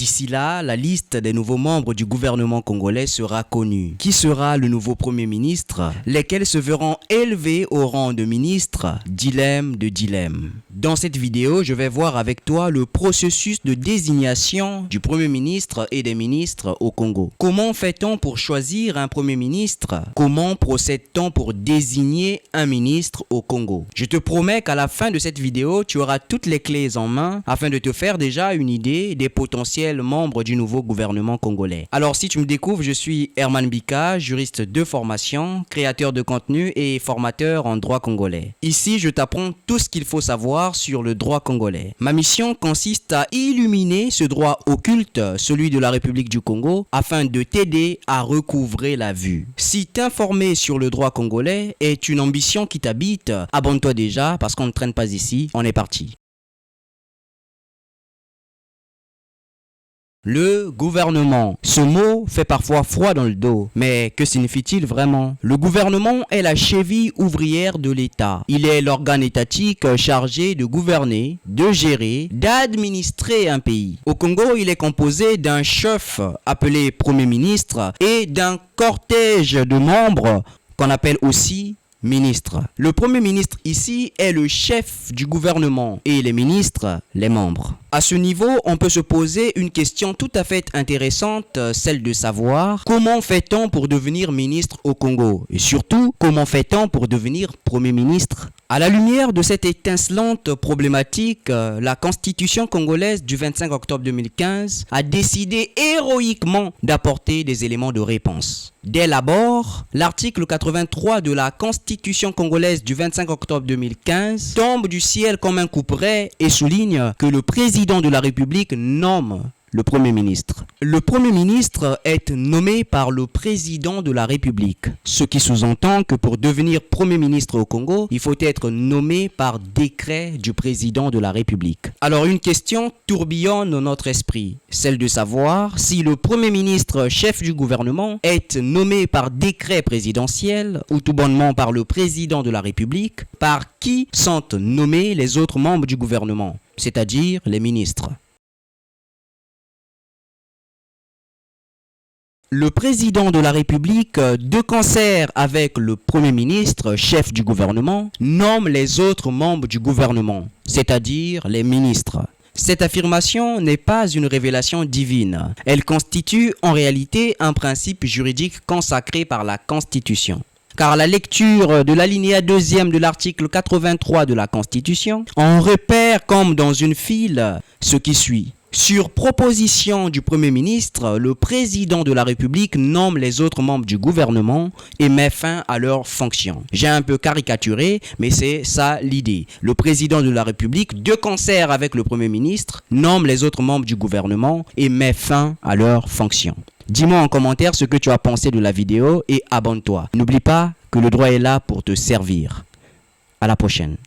D'ici là, la liste des nouveaux membres du gouvernement congolais sera connue. Qui sera le nouveau Premier ministre? Lesquels se verront élevés au rang de ministre? Dilemme de dilemme. Dans cette vidéo, je vais voir avec toi le processus de désignation du Premier ministre et des ministres au Congo. Comment fait-on pour choisir un Premier ministre? Comment procède-t-on pour désigner un ministre au Congo? Je te promets qu'à la fin de cette vidéo, tu auras toutes les clés en main afin de te faire déjà une idée des potentiels membres du nouveau gouvernement congolais. Alors si tu me découvres, je suis Herman Bika, juriste de formation, créateur de contenu et formateur en droit congolais. Ici, je t'apprends tout ce qu'il faut savoir sur le droit congolais. Ma mission consiste à illuminer ce droit occulte, celui de la République du Congo, afin de t'aider à recouvrer la vue. Si t'informer sur le droit congolais est une ambition qui t'habite, abonne-toi déjà parce qu'on ne traîne pas ici, on est parti. Le gouvernement. Ce mot fait parfois froid dans le dos. Mais que signifie-t-il vraiment? Le gouvernement est la cheville ouvrière de l'État. Il est l'organe étatique chargé de gouverner, de gérer, d'administrer un pays. Au Congo, il est composé d'un chef appelé Premier ministre et d'un cortège de membres qu'on appelle aussi ministre. Le Premier ministre ici est le chef du gouvernement et les ministres, les membres. À ce niveau, on peut se poser une question tout à fait intéressante, celle de savoir comment fait-on pour devenir ministre au Congo? Et surtout, comment fait-on pour devenir Premier ministre? À la lumière de cette étincelante problématique, la Constitution congolaise du 25 octobre 2015 a décidé héroïquement d'apporter des éléments de réponse. Dès l'abord, l'article 83 de la Constitution congolaise du 25 octobre 2015 tombe du ciel comme un couperet et souligne que le président de la République nomme le Premier ministre. Le Premier ministre est nommé par le président de la République, ce qui sous-entend que pour devenir Premier ministre au Congo, il faut être nommé par décret du président de la République. Alors une question tourbillonne dans notre esprit, celle de savoir si le Premier ministre chef du gouvernement est nommé par décret présidentiel ou tout bonnement par le président de la République, par qui sont nommés les autres membres du gouvernement, c'est-à-dire les ministres. Le président de la République, de concert avec le Premier ministre, chef du gouvernement, nomme les autres membres du gouvernement, c'est-à-dire les ministres. Cette affirmation n'est pas une révélation divine. Elle constitue en réalité un principe juridique consacré par la Constitution. Car la lecture de l'alinéa 2e de l'article 83 de la Constitution en repère comme dans une file ce qui suit. Sur proposition du Premier ministre, le président de la République nomme les autres membres du gouvernement et met fin à leurs fonctions. J'ai un peu caricaturé, mais c'est ça l'idée. Le président de la République, de concert avec le Premier ministre, nomme les autres membres du gouvernement et met fin à leurs fonctions. Dis-moi en commentaire ce que tu as pensé de la vidéo et abonne-toi. N'oublie pas que le droit est là pour te servir. À la prochaine.